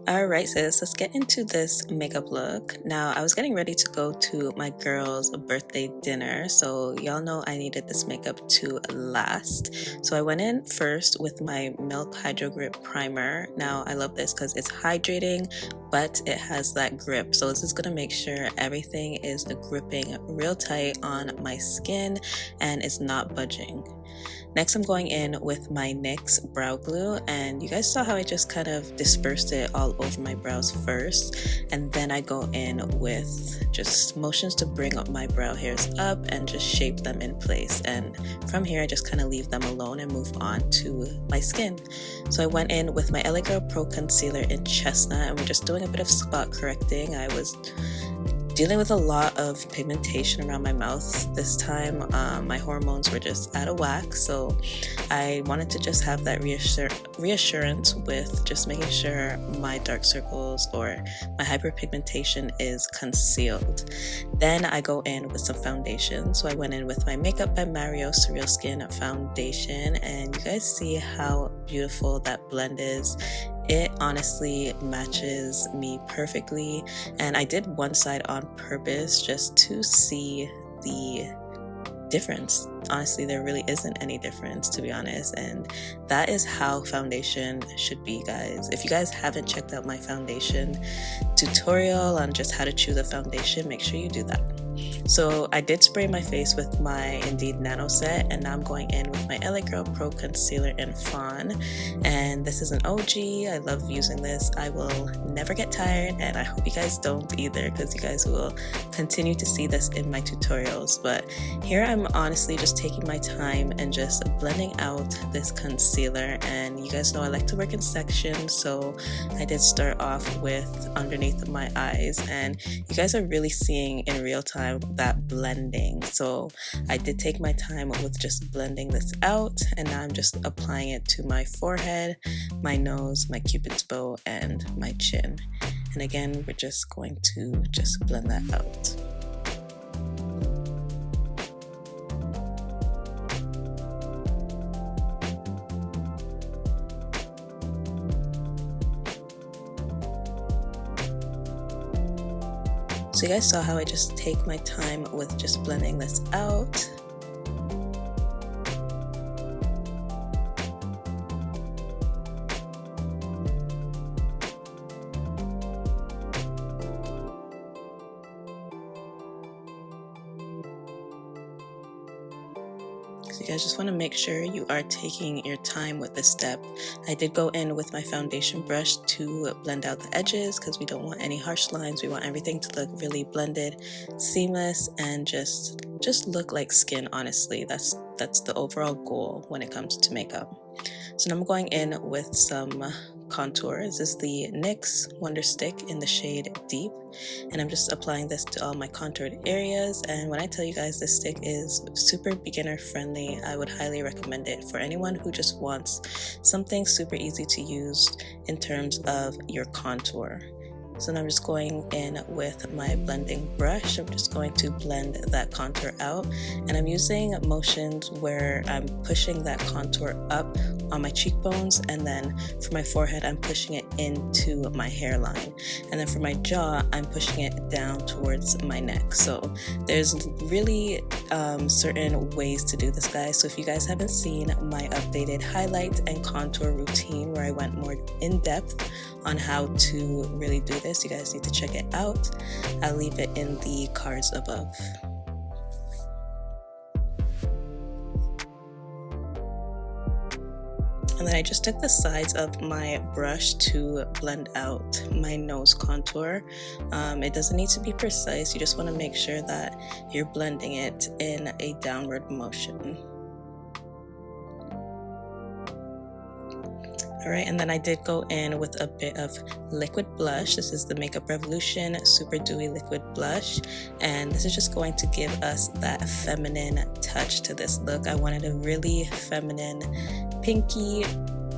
Alright, sis, let's get into this makeup look. Now, I was getting ready to go to my girl's birthday dinner, so y'all know I needed this makeup to last. So I went in first with my Milk Hydro Grip Primer. Now, I love this because it's hydrating, but it has that grip. So this is going to make sure everything is gripping real tight on my skin and it's not budging. Next, I'm going in with my NYX brow glue, and you guys saw how I just kind of dispersed it all over my brows first, and then I go in with just motions to bring up my brow hairs up and just shape them in place, and from here I just kind of leave them alone and move on to my skin. So I went in with my LA Girl Pro Concealer in Chestnut, and we're just doing a bit of spot correcting. I was dealing with a lot of pigmentation around my mouth this time. My hormones were just out of whack, so I wanted to just have that reassurance with just making sure my dark circles or my hyperpigmentation is concealed. Then I go in with some foundation. So I went in with my Makeup by Mario Surreal Skin foundation, and you guys see how beautiful that blend is. It honestly matches me perfectly, and I did one side on purpose just to see the difference. Honestly, there really isn't any difference, to be honest, and that is how foundation should be, guys. If you guys haven't checked out my foundation tutorial on just how to choose a foundation, make sure you do that. So I did spray my face with my Indeed Nano Set, and now I'm going in with my LA Girl Pro Concealer in Fawn, and this is an OG. I love using this. I will never get tired, and I hope you guys don't either, because you guys will continue to see this in my tutorials. But here I'm honestly just taking my time and just blending out this concealer, and you guys know I like to work in sections, so I did start off with underneath my eyes, and you guys are really seeing in real time that blending. So I did take my time with just blending this out, and now I'm just applying it to my forehead, my nose, my cupid's bow, and my chin. And again, we're just going to just blend that out. So you guys saw how I just take my time with just blending this out. So you guys just want to make sure you are taking your time with this step. I did go in with my foundation brush to blend out the edges because we don't want any harsh lines. We want everything to look really blended, seamless, and just look like skin. Honestly, that's the overall goal when it comes to makeup. So now I'm going in with some contour. This is the NYX Wonder Stick in the shade Deep, and I'm just applying this to all my contoured areas. And when I tell you guys this stick is super beginner friendly, I would highly recommend it for anyone who just wants something super easy to use in terms of your contour. So now I'm just going in with my blending brush. I'm just going to blend that contour out, and I'm using motions where I'm pushing that contour up on my cheekbones, and then for my forehead I'm pushing it into my hairline, and then for my jaw I'm pushing it down towards my neck. So there's really certain ways to do this, guys. So if you guys haven't seen my updated highlight and contour routine where I went more in depth on how to really do this, you guys need to check it out. I'll leave it in the cards above. And then I just took the sides of my brush to blend out my nose contour. It doesn't need to be precise. You just want to make sure that you're blending it in a downward motion. Alright, and then I did go in with a bit of liquid blush. This is the Makeup Revolution Super Dewy Liquid Blush, and this is just going to give us that feminine touch to this look. I wanted a really feminine, pinky,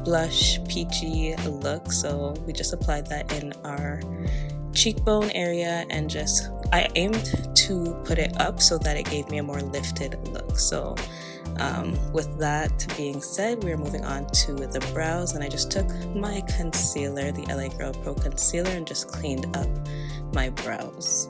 blush, peachy look, so we just applied that in our cheekbone area, and just I aimed to put it up so that it gave me a more lifted look. So with that being said, we're moving on to the brows, and I just took my concealer, the LA Girl Pro Concealer, and just cleaned up my brows.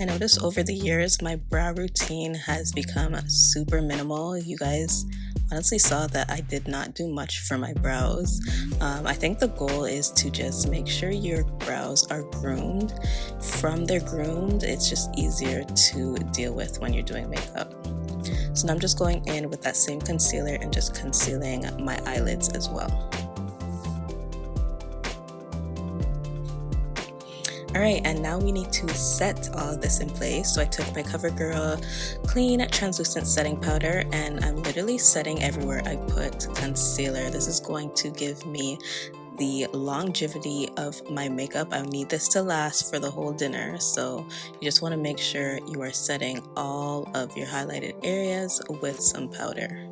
I noticed over the years my brow routine has become super minimal. You guys honestly saw that I did not do much for my brows. I think the goal is to just make sure your brows are groomed. From they're groomed, it's just easier to deal with when you're doing makeup. So now I'm just going in with that same concealer and just concealing my eyelids as well. Alright, and now we need to set all of this in place. So I took my CoverGirl Clean Translucent Setting Powder, and I'm literally setting everywhere I put concealer. This is going to give me the longevity of my makeup. I need this to last for the whole dinner, so you just want to make sure you are setting all of your highlighted areas with some powder.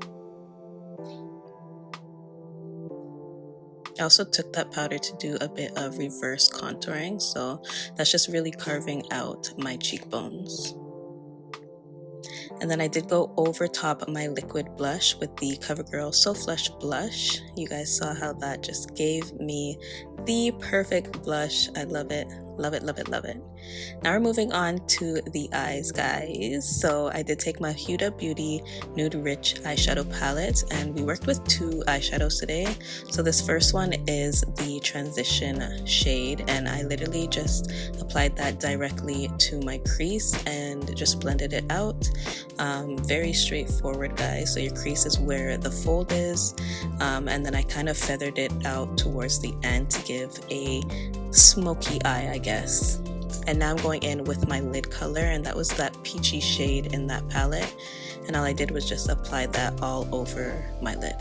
I also took that powder to do a bit of reverse contouring, so that's just really carving out my cheekbones. And then I did go over top my liquid blush with the CoverGirl So Flush blush. You guys saw how that just gave me the perfect blush. I love it. Love it, love it, love it. Now we're moving on to the eyes, guys. So I did take my Huda Beauty Nude Rich eyeshadow palette, and we worked with 2 eyeshadows today. So this first one is the transition shade, and I literally just applied that directly to my crease and just blended it out. Very straightforward, guys. So your crease is where the fold is, and then I kind of feathered it out towards the end to give a smoky eye, I guess. And now I'm going in with my lid color, and that was that peachy shade in that palette, and all I did was just apply that all over my lid.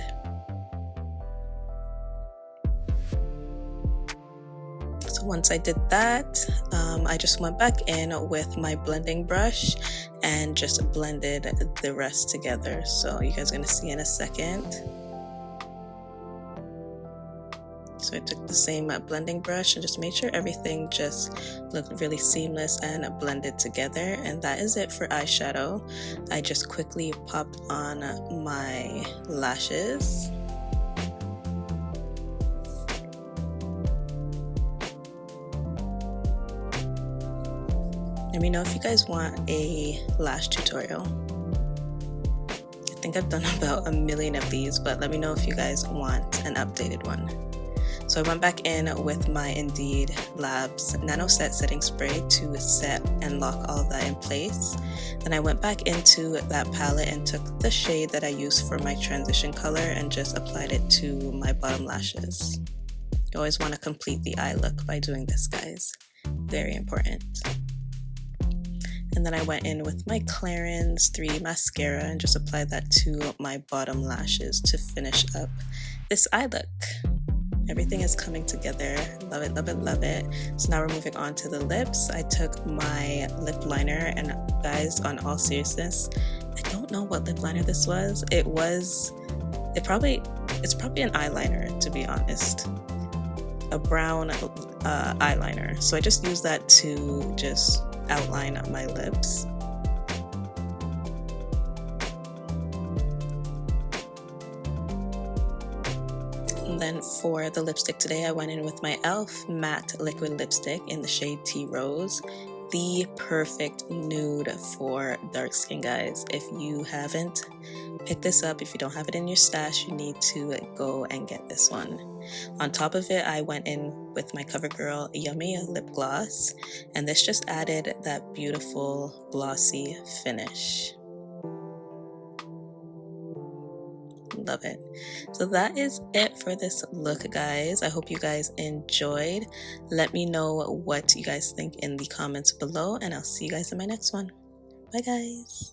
So once I did that, I just went back in with my blending brush and just blended the rest together. So you guys are gonna see in a second. So I took the same blending brush and just made sure everything just looked really seamless and blended together. And that is it for eyeshadow. I just quickly popped on my lashes. Let me know if you guys want a lash tutorial. I think I've done about a million of these, but let me know if you guys want an updated one. So I went back in with my Indeed Labs Nano Set Setting Spray to set and lock all of that in place. Then I went back into that palette and took the shade that I used for my transition color and just applied it to my bottom lashes. You always want to complete the eye look by doing this, guys. Very important. And then I went in with my Clarins 3 mascara and just applied that to my bottom lashes to finish up this eye look. Everything is coming together. Love it, love it, love it. So now we're moving on to the lips. I took my lip liner, and guys, on all seriousness, I don't know what lip liner this was. It's probably an eyeliner, to be honest. A brown eyeliner. So I just used that to just outline my lips. And then for the lipstick today, I went in with my e.l.f. matte liquid lipstick in the shade Tea Rose. The perfect nude for dark skin, guys. If you haven't picked this up, if you don't have it in your stash, you need to go and get this one. On top of it, I went in with my CoverGirl Yummy lip gloss, and this just added that beautiful glossy finish. Love it. So that is it for this look, guys. I hope you guys enjoyed. Let me know what you guys think in the comments below, and I'll see you guys in my next one. Bye, guys.